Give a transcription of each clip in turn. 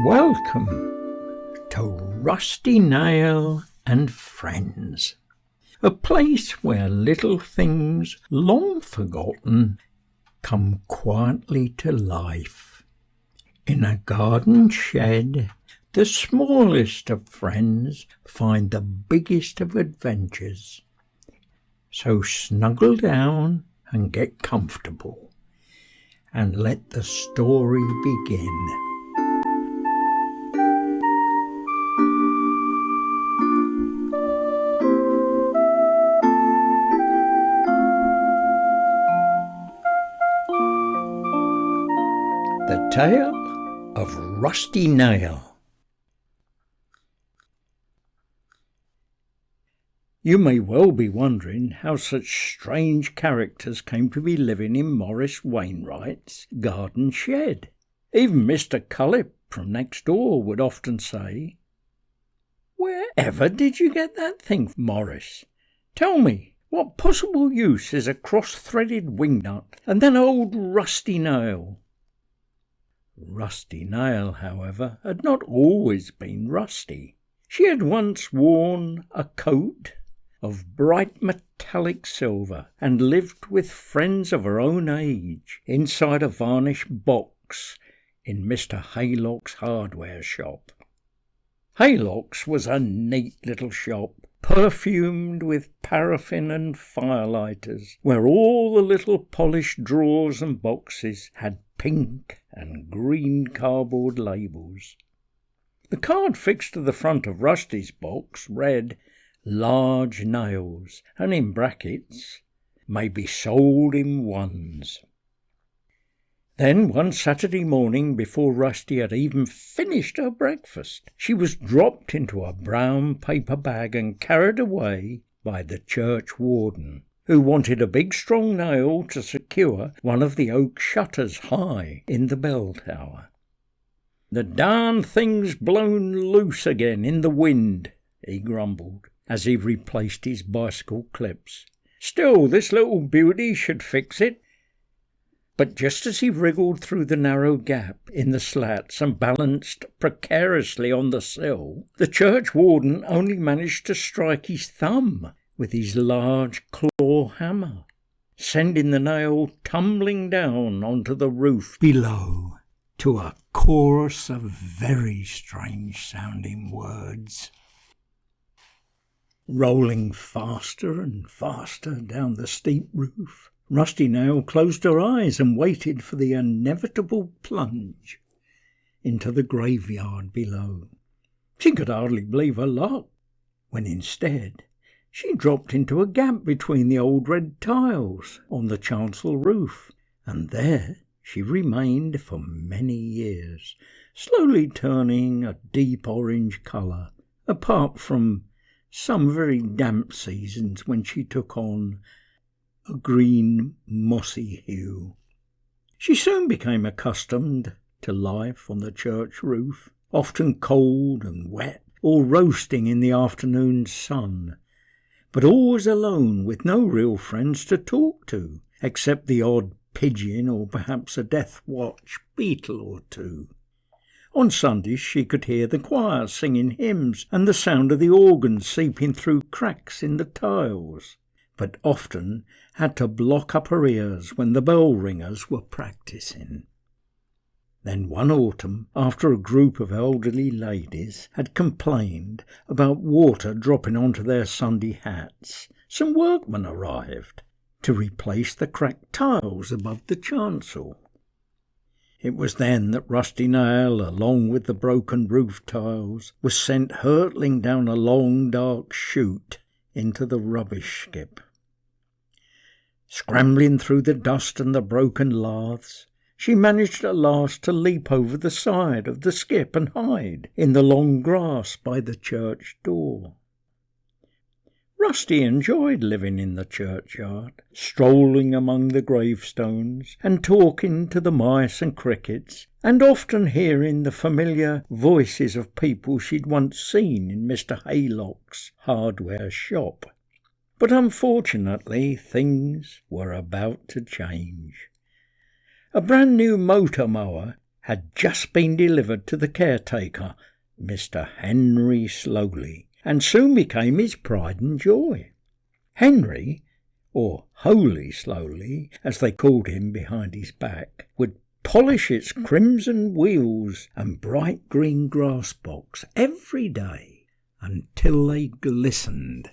Welcome to Rusty Nail and Friends, a place where little things long forgotten come quietly to life. In a garden shed, the smallest of friends find the biggest of adventures. So snuggle down and get comfortable, and let the story begin. The Tale of Rusty Nail. You may well be wondering how such strange characters came to be living in Maurice Wainwright's garden shed. Even Mr. Cullip from next door would often say, "Wherever did you get that thing, Maurice? Tell me, what possible use is a cross-threaded wingnut and that old rusty nail?" Rusty Nail, however, had not always been rusty. She had once worn a coat of bright metallic silver and lived with friends of her own age inside a varnished box in Mr. Haylock's hardware shop. Haylock's was a neat little shop, perfumed with paraffin and firelighters, where all the little polished drawers and boxes had pink and green cardboard labels. The card fixed to the front of Rusty's box read, "Large nails," and in brackets, "may be sold in ones." Then one Saturday morning, before Rusty had even finished her breakfast, she was dropped into a brown paper bag and carried away by the church warden, who wanted a big strong nail to secure one of the oak shutters high in the bell tower. "The darn thing's blown loose again in the wind," he grumbled, as he replaced his bicycle clips. "Still, this little beauty should fix it." But just as he wriggled through the narrow gap in the slats and balanced precariously on the sill, the church warden only managed to strike his thumb with his large claw hammer, sending the nail tumbling down onto the roof below to a chorus of very strange-sounding words. Rolling faster and faster down the steep roof, Rusty Nail closed her eyes and waited for the inevitable plunge into the graveyard below. She could hardly believe her luck, when instead she dropped into a gap between the old red tiles on the chancel roof, and there she remained for many years, slowly turning a deep orange colour, apart from some very damp seasons when she took on a green mossy hue. She soon became accustomed to life on the church roof, often cold and wet, or roasting in the afternoon sun, but always alone with no real friends to talk to, except the odd pigeon or perhaps a death watch beetle or two. On Sundays she could hear the choir singing hymns and the sound of the organ seeping through cracks in the tiles, but often had to block up her ears when the bell ringers were practising. Then one autumn, after a group of elderly ladies had complained about water dropping onto their Sunday hats, some workmen arrived to replace the cracked tiles above the chancel. It was then that Rusty Nail, along with the broken roof tiles, was sent hurtling down a long dark chute into the rubbish skip. Scrambling through the dust and the broken laths, she managed at last to leap over the side of the skip and hide in the long grass by the church door. Rusty enjoyed living in the churchyard, strolling among the gravestones and talking to the mice and crickets, and often hearing the familiar voices of people she'd once seen in Mr. Haylock's hardware shop. But unfortunately things were about to change. A brand new motor mower had just been delivered to the caretaker, Mr. Henry Slowly, and soon became his pride and joy. Henry, or Holy Slowly, as they called him behind his back, would polish its crimson wheels and bright green grass box every day until they glistened.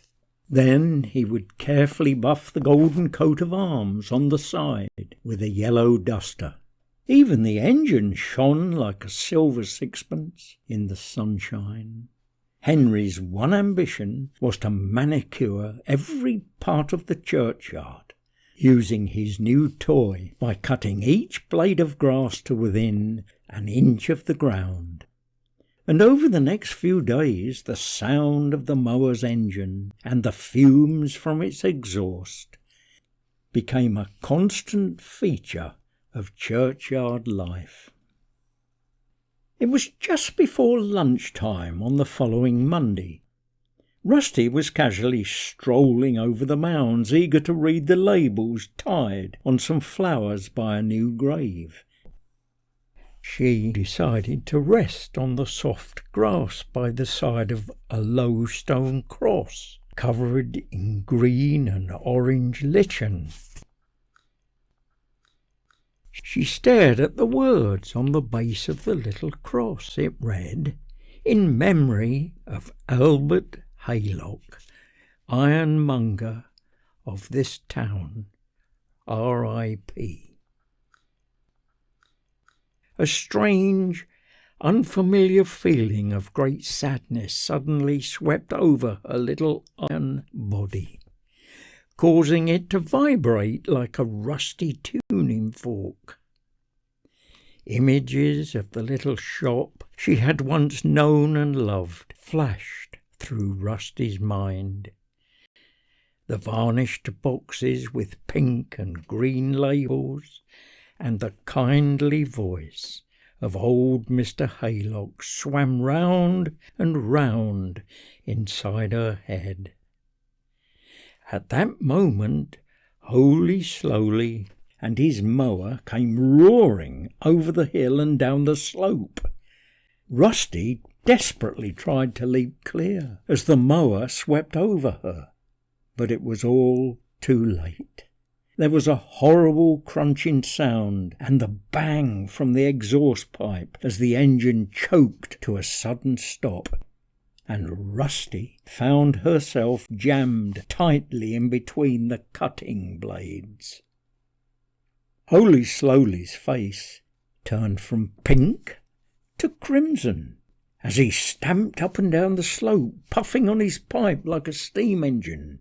Then he would carefully buff the golden coat of arms on the side with a yellow duster. Even the engine shone like a silver sixpence in the sunshine. Henry's one ambition was to manicure every part of the churchyard, using his new toy by cutting each blade of grass to within an inch of the ground. And over the next few days the sound of the mower's engine and the fumes from its exhaust became a constant feature of churchyard life. It was just before lunchtime on the following Monday. Rusty was casually strolling over the mounds, eager to read the labels tied on some flowers by a new grave. She decided to rest on the soft grass by the side of a low stone cross, covered in green and orange lichen. She stared at the words on the base of the little cross. It read, "In memory of Albert Haylock, ironmonger of this town, R.I.P." A strange, unfamiliar feeling of great sadness suddenly swept over her little iron body, causing it to vibrate like a rusty tuning fork. Images of the little shop she had once known and loved flashed through Rusty's mind. The varnished boxes with pink and green labels, and the kindly voice of old Mr. Haylock swam round and round inside her head. At that moment, Holy Slowly and his mower came roaring over the hill and down the slope. Rusty desperately tried to leap clear as the mower swept over her, but it was all too late. There was a horrible crunching sound and the bang from the exhaust pipe as the engine choked to a sudden stop, and Rusty found herself jammed tightly in between the cutting blades. Holy Slowly's face turned from pink to crimson as he stamped up and down the slope, puffing on his pipe like a steam engine.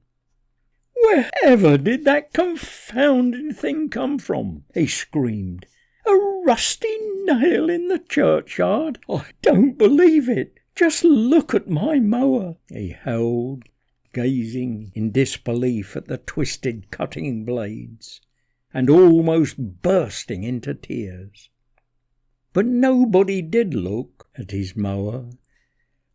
"Wherever did that confounded thing come from?" he screamed. "A rusty nail in the churchyard? I don't believe it. Just look at my mower," he held, gazing in disbelief at the twisted cutting blades, and almost bursting into tears. But nobody did look at his mower,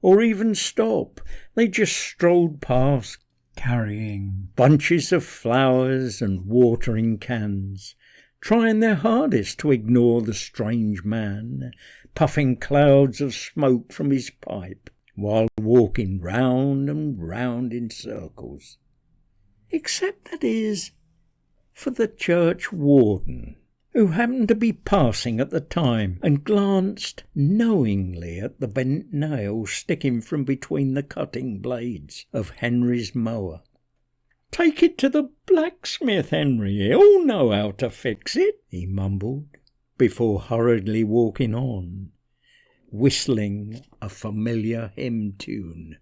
or even stop. They just strolled past, carrying bunches of flowers and watering cans, trying their hardest to ignore the strange man, puffing clouds of smoke from his pipe, while walking round and round in circles. Except, that is, for the church warden, who happened to be passing at the time and glanced knowingly at the bent nail sticking from between the cutting blades of Henry's mower. "Take it to the blacksmith, Henry. He'll know how to fix it," he mumbled, before hurriedly walking on, whistling a familiar hymn tune.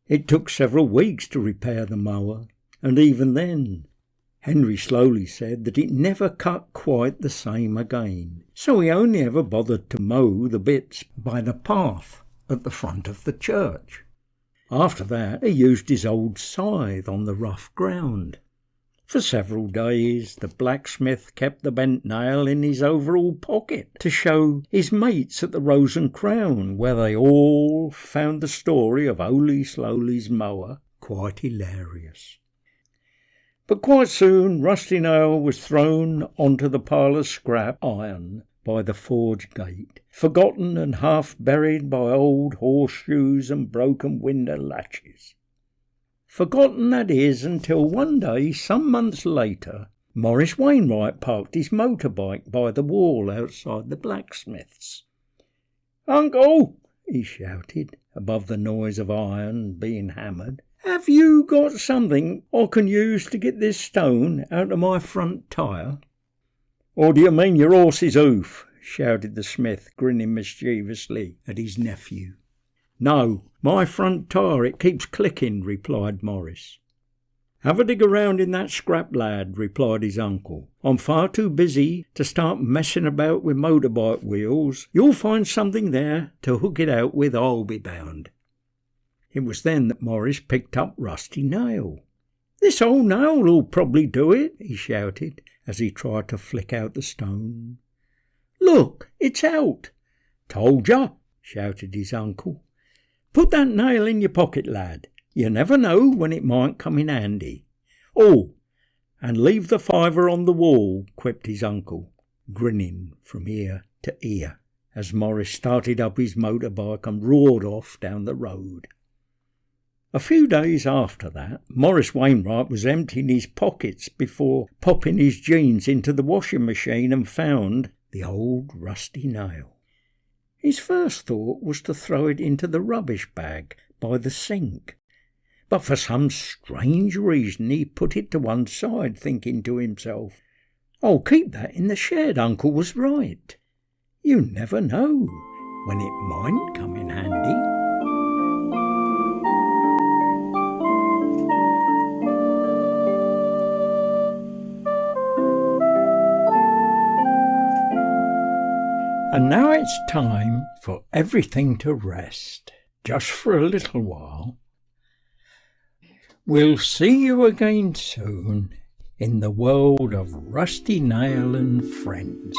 It took several weeks to repair the mower, and even then, Henry Slowly said that it never cut quite the same again, so he only ever bothered to mow the bits by the path at the front of the church. After that, he used his old scythe on the rough ground. For several days, the blacksmith kept the bent nail in his overall pocket to show his mates at the Rose and Crown, where they all found the story of Holy Slowly's mower quite hilarious. But quite soon Rusty Nail was thrown onto the pile of scrap iron by the forge gate, forgotten and half buried by old horseshoes and broken window latches. Forgotten, that is, until one day, some months later, Morris Wainwright parked his motorbike by the wall outside the blacksmith's. "Uncle," he shouted, above the noise of iron being hammered, "have you got something I can use to get this stone out of my front tyre?" "Or do you mean your horse's hoof?" shouted the smith, grinning mischievously at his nephew. "No, my front tyre, it keeps clicking," replied Morris. "Have a dig around in that scrap, lad," replied his uncle. "I'm far too busy to start messing about with motorbike wheels. You'll find something there to hook it out with, I'll be bound." It was then that Morris picked up Rusty Nail. "This old nail'll probably do it," he shouted as he tried to flick out the stone. "Look, it's out." "Told ya," shouted his uncle. "Put that nail in your pocket, lad. You never know when it might come in handy. Oh, and leave the fiver on the wall," quipped his uncle, grinning from ear to ear, as Morris started up his motorbike and roared off down the road. A few days after that, Morris Wainwright was emptying his pockets before popping his jeans into the washing machine and found the old rusty nail. His first thought was to throw it into the rubbish bag by the sink, but for some strange reason he put it to one side, thinking to himself, "I'll keep that in the shed. Uncle was right. You never know when it might come in handy." And now it's time for everything to rest, just for a little while. We'll see you again soon in the world of Rusty Nail and Friends.